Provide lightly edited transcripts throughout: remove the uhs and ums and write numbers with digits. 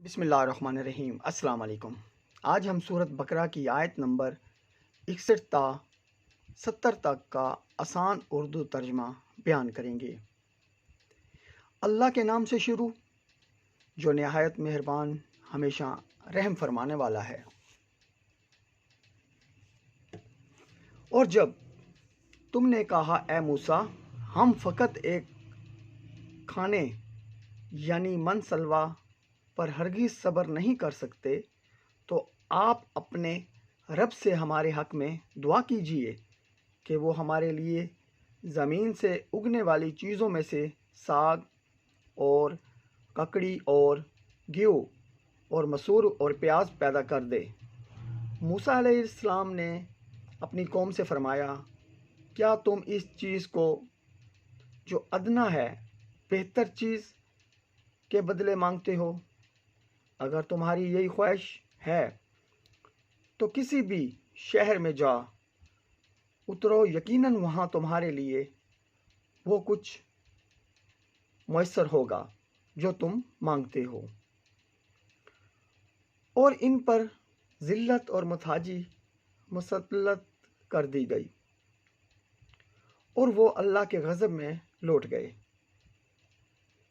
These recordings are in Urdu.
بسم اللہ الرحمن الرحیم۔ السلام علیکم۔ آج ہم سورۃ بقرہ کی آیت نمبر 61 تا 70 تک کا آسان اردو ترجمہ بیان کریں گے۔ اللہ کے نام سے شروع جو نہایت مہربان ہمیشہ رحم فرمانے والا ہے۔ اور جب تم نے کہا اے موسیٰ ہم فقط ایک کھانے یعنی من سلوا پر ہرگز صبر نہیں کر سکتے تو آپ اپنے رب سے ہمارے حق میں دعا کیجئے کہ وہ ہمارے لیے زمین سے اگنے والی چیزوں میں سے ساگ اور ککڑی اور گیہوں اور مسور اور پیاز پیدا کر دے۔ موسیٰ علیہ السلام نے اپنی قوم سے فرمایا، کیا تم اس چیز کو جو ادنا ہے بہتر چیز کے بدلے مانگتے ہو؟ اگر تمہاری یہی خواہش ہے تو کسی بھی شہر میں جا اترو، یقیناً وہاں تمہارے لیے وہ کچھ میسر ہوگا جو تم مانگتے ہو۔ اور ان پر ذلت اور محتاجی مسلط کر دی گئی اور وہ اللہ کے غضب میں لوٹ گئے۔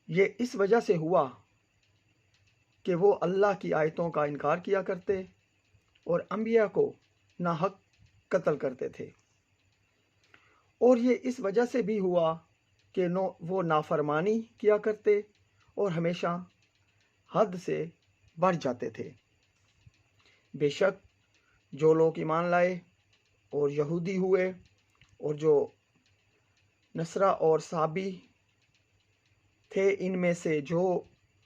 یہ اس وجہ سے ہوا کہ وہ اللہ کی آیتوں کا انکار کیا کرتے اور انبیاء کو ناحق قتل کرتے تھے، اور یہ اس وجہ سے بھی ہوا کہ وہ نافرمانی کیا کرتے اور ہمیشہ حد سے بڑھ جاتے تھے۔ بے شک جو لوگ ایمان لائے اور یہودی ہوئے اور جو نصرہ اور صابی تھے، ان میں سے جو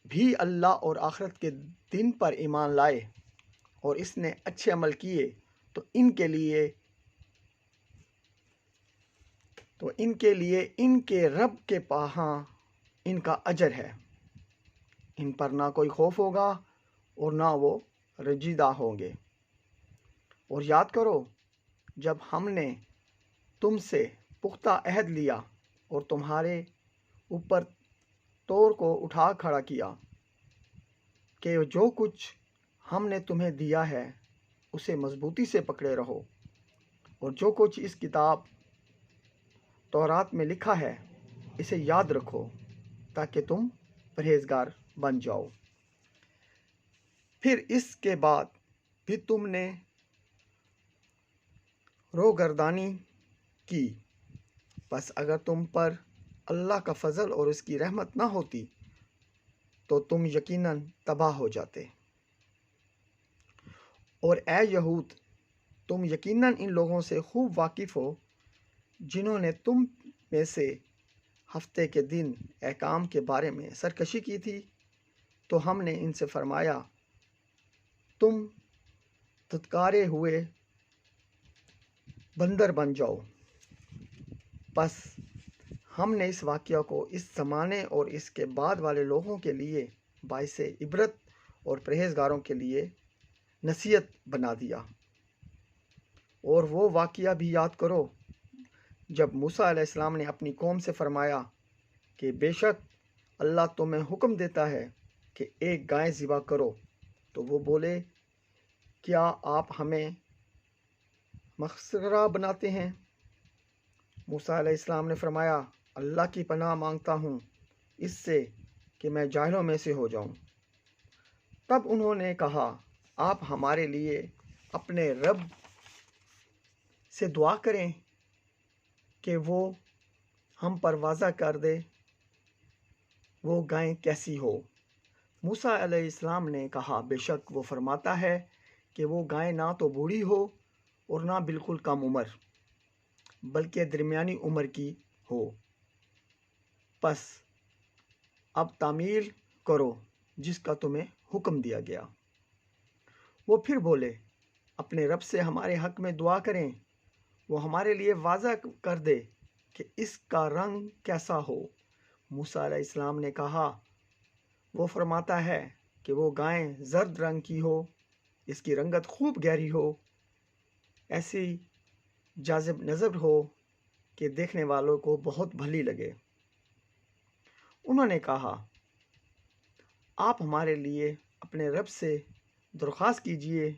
بھی اللہ اور آخرت کے دن پر ایمان لائے اور اس نے اچھے عمل کیے تو ان کے لیے ان کے رب کے پاہاں ان کا اجر ہے۔ ان پر نہ کوئی خوف ہوگا اور نہ وہ رنجیدہ ہوں گے۔ اور یاد کرو جب ہم نے تم سے پختہ عہد لیا اور تمہارے اوپر طور کو اٹھا کھڑا کیا کہ جو کچھ ہم نے تمہیں دیا ہے اسے مضبوطی سے پکڑے رہو، اور جو کچھ اس کتاب تورات میں لکھا ہے اسے یاد رکھو تاکہ تم پرہیزگار بن جاؤ۔ پھر اس کے بعد بھی تم نے روگردانی کی، بس اگر تم پر اللہ کا فضل اور اس کی رحمت نہ ہوتی تو تم یقیناً تباہ ہو جاتے۔ اور اے یہود، تم یقیناً ان لوگوں سے خوب واقف ہو جنہوں نے تم میں سے ہفتے کے دن احکام کے بارے میں سرکشی کی تھی، تو ہم نے ان سے فرمایا تم دھتکارے ہوئے بندر بن جاؤ۔ پس ہم نے اس واقعہ کو اس زمانے اور اس کے بعد والے لوگوں کے لیے باعث عبرت اور پرہیزگاروں کے لیے نصیحت بنا دیا۔ اور وہ واقعہ بھی یاد کرو جب موسیٰ علیہ السلام نے اپنی قوم سے فرمایا کہ بے شک اللہ تمہیں حکم دیتا ہے کہ ایک گائے ذبح کرو، تو وہ بولے کیا آپ ہمیں مسخرہ بناتے ہیں؟ موسیٰ علیہ السلام نے فرمایا اللہ کی پناہ مانگتا ہوں اس سے کہ میں جاہلوں میں سے ہو جاؤں۔ تب انہوں نے کہا آپ ہمارے لیے اپنے رب سے دعا کریں کہ وہ ہم پر واضح کر دے وہ گائے کیسی ہو۔ موسیٰ علیہ السلام نے کہا بے شک وہ فرماتا ہے کہ وہ گائے نہ تو بوڑھی ہو اور نہ بالکل کم عمر، بلکہ درمیانی عمر کی ہو۔ پس اب تعمیل کرو جس کا تمہیں حکم دیا گیا۔ وہ پھر بولے اپنے رب سے ہمارے حق میں دعا کریں، وہ ہمارے لیے واضح کر دے کہ اس کا رنگ کیسا ہو۔ موسیٰ علیہ السلام نے کہا وہ فرماتا ہے کہ وہ گائے زرد رنگ کی ہو، اس کی رنگت خوب گہری ہو، ایسی جاذب نظر ہو کہ دیکھنے والوں کو بہت بھلی لگے۔ انہوں نے کہا آپ ہمارے لیے اپنے رب سے درخواست کیجئے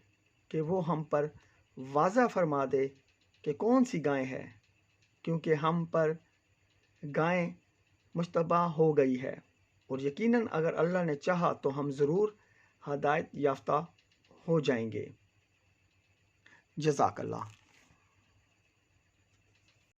کہ وہ ہم پر واضح فرما دے کہ کون سی گائے ہے، کیونکہ ہم پر گائیں مشتبہ ہو گئی ہے، اور یقیناً اگر اللہ نے چاہا تو ہم ضرور ہدایت یافتہ ہو جائیں گے۔ جزاک اللہ۔